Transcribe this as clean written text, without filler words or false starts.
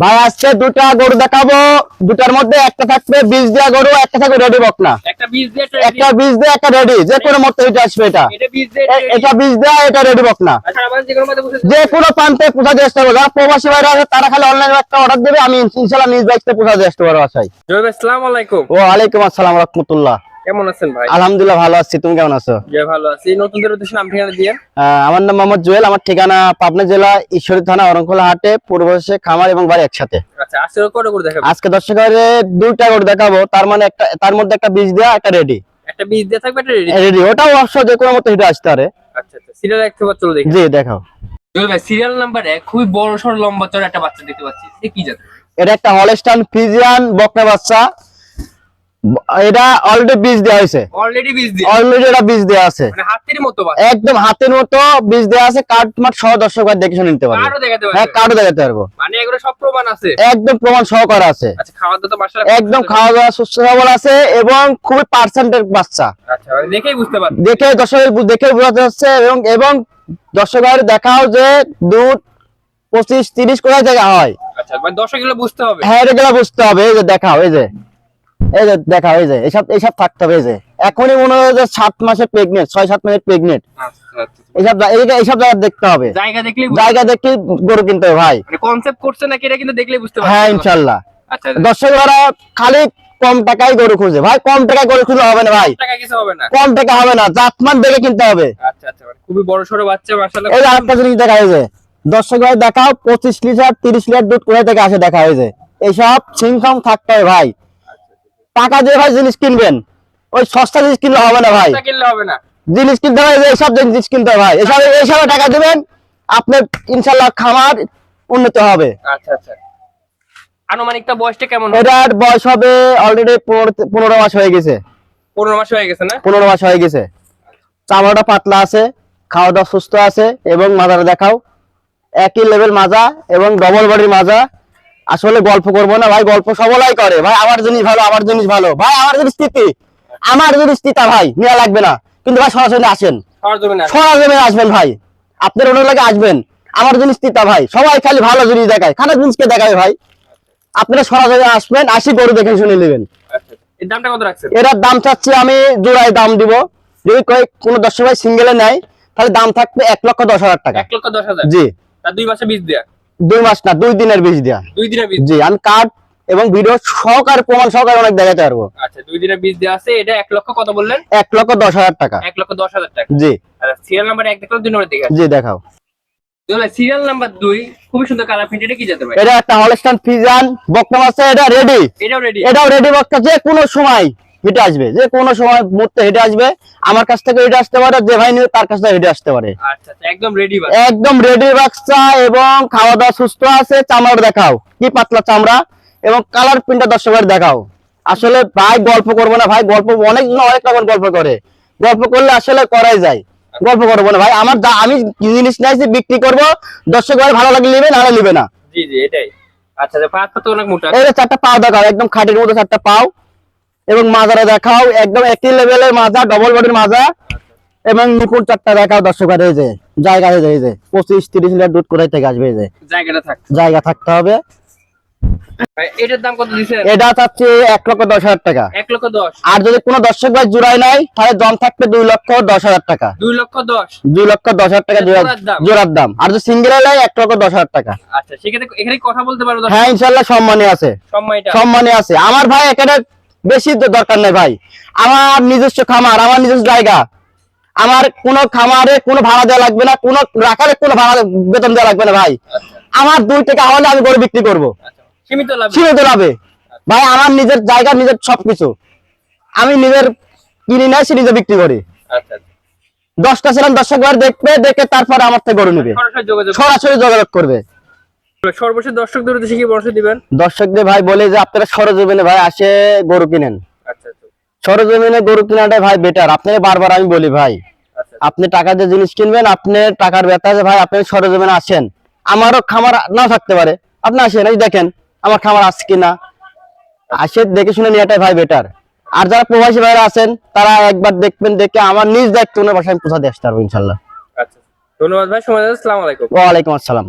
ভাই আজকে দুটা গরু দেখাবো, দুটার মধ্যে একটা থাকবে বীজ দেওয়া গরু, একটা থাকবে রেডি বকনা। একটা বীজ দিয়ে একটা রেডি, যে কোনো মত এটা আসবে। এটা বীজ দেওয়া, এটা রেডি বকনা। যে কোনো প্রান্তে পোষা দিয়ে আসতে পারবো। যারা প্রবাসী ভাইরা আছে তারা খালি অনলাইনে একটা অর্ডার দেবে, আমি ইনশাআল্লাহ নিজ বাইকতে পোষা দিয়ে আসতে পারবো বাসায়। আসসালামু আলাইকুম। ওয়ালাইকুম আসসালাম ওয়া রাহমাতুল্লাহ। কেমন আছেন ভাই? আলহামদুলিল্লাহ ভালো আছি, তুমি কেমন আছো? জি ভালো আছি। নতুনদের উদ্দেশ্যে নাম ঠিকানা দিয়েন। আমার নাম মোহাম্মদ জুয়েল, আমার ঠিকানা পাবনা জেলা ঈশ্বরদী থানা অরণখোলা হাটে, পূর্বশে খামার এবং বাড়ি একসাথে। আচ্ছা, আজকে কত করে দেখাবো? আজকে দর্শকদের দুইটা গরু দেখাবো, তার মানে একটা, তার মধ্যে একটা বীজ দেওয়া, একটা রেডি। একটা বীজ দেয়া থাকবে, একটা রেডি। রেডি ওটাও অবশ্য যে কোনো মতে হিটে আসতে পারে। আচ্ছা আচ্ছা, সিরিয়াল একটু চলো দেখি। জি দেখাও। জুয়েল ভাই, সিরিয়াল নাম্বার 1 খুবই বড় সর লম্বা চড় একটা বাচ্চা দেখতে পাচ্ছি। এটা কি জাত? এটা একটা হলস্টাইন ফ্রিজিয়ান বকনা বাচ্চা। এটা অলরেডি বীজ দেওয়া হয়েছে। অলরেডি এটা বীজ দেওয়া আছে, মানে হাতের মতো বাচ্চা, একদম হাতের মতো বীজ দেওয়া আছে। কার্ড মাঠ সহ দর্শক দেখে শুনে নিতে পারবে। হ্যাঁ, কার্ডও দেখাতে পারবো, মানে এগুলো সব প্রমাণ আছে, একদম প্রমাণ সহকারে আছে। আচ্ছা, খাওয়া দাওয়া তো মাশাআল্লাহ একদম খাওয়া দাওয়া সুস্থ সবল আছে এবং খুবই পার্সেন্টের বাচ্চা। আচ্ছা, মানে দেখেই বুঝতে পারছি, দেখে দর্শকের দেখে বোঝা যাচ্ছে। এবং দর্শকের দেখাও যে দুধ 25-30 কোথায় জায়গা হয়। আচ্ছা, মানে দর্শক এগুলো বুঝতে হবে। হ্যাঁ, এগুলো বুঝতে হবে। এই যে দেখাও, এই যে দেখাও, এই যে এইসব থাকতে হবে। এই যে এখনই মনে হয় যে 7 মাসের প্রেগনেন্ট, 6-7 মাসের প্রেগনেন্ট। এইসব জায়গা দেখতে হবে। জায়গা দেখে গরু কিনতে হবে ভাই। কনসেপ্ট করছে নাকি এটা কিন্তু দেখলেই বুঝতে পারবে। হ্যাঁ ইনশাআল্লাহ। আচ্ছা, দর্শকরা খালি কম টাকায় গরু খুঁজে ভাই, কম টাকায় গরু খুঁজলে হবে না ভাই, টাকা কিছু হবে না, কম টাকা হবে না, জাতমান দেখে কিনতে হবে। আচ্ছা আচ্ছা, মানে খুবই বড় সরো বাচ্চা মাশাআল্লাহ। এই যে আরেকটা জিনিস দেখা হয়েছে, দর্শক ভাই দেখাও 25 লিটার 30 লিটার দুধ কোথা থেকে আসে দেখা হয়েছে। এইসব সিংখাম থাকতে হবে ভাই। টাকা দিয়ে ভাই জিনিস কিনবেন, ওই সস্তা জিনিস কিনলে হবে না ভাই, জিনিস কিনতে হবে, এইসব জিনিস কিনতে হবে ভাই। এইসব টাকা দিবেন, আপনার ইনশাআল্লাহ খামার উন্নত হবে। আচ্ছা আচ্ছা, আনুমানিকটা বয়সটা কেমন? এটার বয়স হবে অলরেডি 15 মাস হয়ে গেছে। 15 মাস হয়ে গেছে না? 15 মাস হয়ে গেছে। চামড়াটা পাতলা আছে, খাওয়া দাওয়া সুস্থ আছে এবং মাজাটা দেখাও একই লেভেল মাজা এবং ডবল বডির মাজা। আসলে গল্প করবো না ভাই, গল্প সবলাই করে ভাই। আমার জিনিস ভালো, আমার জিনিস ভালো ভাই, আমার জিনিস স্থিতি, আমার জিনিস স্থিতা ভাই, নেওয়া লাগবে না। কিন্তু ভাই সরাসরি আসেন, সরাসরি আসবেন ভাই, আপনার অন্য লাগে আসবেন। আমার জিনিস স্থিতা ভাই, সবাই খালি ভালো জিনিস দেখায়, খারাপ জিনিসকে দেখায় ভাই। আপনারা সরাসরি আসবেন, আসি গরু দেখে শুনে নেবেন। এর দামটা কত রাখছেন? এটার দাম চাচ্ছি আমি জোড়ায় দাম দিব, যদি কোনো দর্শক ভাই সিঙ্গেলে নেয় তাহলে দাম থাকবে 1,10,000 টাকা। 1,10,000? জি। আর 2 মাসে বীজ দেয়া? 2 মাস না, 2 দিনের বীজ দেয়া। 2 দিনের বীজ? জি, আমি কার্ড এবং ভিডিও সহকারে প্রমাণ সহকারে অনেক দেখাতে পারবো। আচ্ছা, 2 দিনের বীজ দেয়া আছে। এটা 1 লক্ষ কত বললেন? 1,10,000 টাকা। 1,10,000 টাকা। জি। আচ্ছা, সিরিয়াল নাম্বার 1 দেখো, 2 নম্বর দেখে। জি দেখাও। সিরিয়াল নাম্বার 2 খুবই সুন্দর কালার প্রিন্ট। এটা কি জাতের ভাই? এটা একটা হলস্টাইন ফ্রিজিয়ান বকনা আছে। এটা রেডি, এটাও রেডি বকনা, যে কোনো সময় হেঁটে আসবে, যে কোনো সময় মুহূর্তে হেঁটে আসবে। আমার কাছ থেকে হেঁটে আসতে পারে, যে ভাই নিবে তার কাছ থেকে হেঁটে আসতে পারে। আচ্ছা আচ্ছা, একদম রেডি বাচ্চা, একদম রেডি বাচ্চা এবং খাওয়া দাওয়া সুস্থ আছে। চামড়া দেখাও কি পাতলা চামড়া এবং কালার প্রিন্টটা দর্শকের দেখাও। আসলে ভাই গল্প করবো না ভাই, গল্প অনেক রকম গল্প করে, গল্প করলে আসলে করাই যায়, গল্প করবো না ভাই। আমি জিনিস নিয়েছি বিক্রি করবো, দর্শক ভাই ভালো লাগলে নিবে, নাহলে নিবে না। জি জি, এটাই। আচ্ছা, পাটা তো অনেক মোটা। এই 4টা পাও দেখাও, একদম খাটের মতো 4টা পাও এবং মাজারা দেখাও, একদম একই লেভেলের মাজা, ডবল বডির মাজা এবং মুকুট 4টা দেখাও দর্শক। এই যে জায়গা, এই যে 25-30 লিটার দুধ কোথায় থেকে আসবে, এই যে জায়গা থাকতে হবে। এটার দাম কত দিছেন? এটা চাচ্ছি 1,10,000 টাকা। 1,10,000। আর যদি কোনো দর্শক ভাই জোড়ায় নাই তাহলে দাম থাকবে 2,10,000 টাকা। 2,10,000 টাকা জোড়ার দাম। আর যদি সিঙ্গেল নেয় 1,10,000 টাকা। আচ্ছা, সেক্ষেত্রে এখানে কথা বলতে পারবো? হ্যাঁ ইনশাআল্লাহ, সম্মানে আছে, সম্মানে আছে। আমার ভাই এখানে বেশি দরকার নাই ভাই, আমার নিজস্ব খামার, আমার নিজস্ব জায়গা, আমার কোনো খামারে কোনো ভাড়া দেওয়া লাগবে না, কোনো রাখারে কোনো ভাড়া বেতন দেওয়া লাগবে না ভাই। আমার 2 টাকা হলে আমি গরু বিক্রি করবো, সীমিত লাভে ভাই। আমার নিজের জায়গা, নিজের সবকিছু, আমি নিজের কিনে নিয়ে আসি, নিজে বিক্রি করি। 10টা ছিলাম, দর্শক ভাই দেখবে, দেখে তারপরে আমার থেকে গরু নিবে, সরাসরি যোগাযোগ করবে। সর্বশেষ দর্শকদের উদ্দেশ্যে কি পরামর্শ দিবেন? দর্শকদের ভাই বলে যে আপনারা সরজমিনে ভাই আসে গরু কিনেন। সরজমিনে গরু কেনাটাই ভাই বেটার। আপনাকে বারবার আমি বলি ভাই, আপনি টাকা দিয়ে জিনিস কিনবেন, আপনি টাকার ব্যথা আছে ভাই, আপনি সরজমিনে আসেন। আমারও খামার নাও থাকতে পারে, আপনি আসেন, এই দেখেন আমার খামার আছে কিনা, আসে দেখে শুনে নেওয়াটাই ভাই বেটার। আর যারা প্রবাসী ভাইরা আছেন তারা একবার দেখবেন, দেখে আমার নিজ দায়িত্ব বাসায় পৌঁছা দিয়ে আসতে পারবো ইনশাল্লাহ। আচ্ছা, ধন্যবাদ ভাই, সময় দেওয়ার জন্য। আসসালামু আলাইকুম। ওয়ালাইকুম আসসালাম।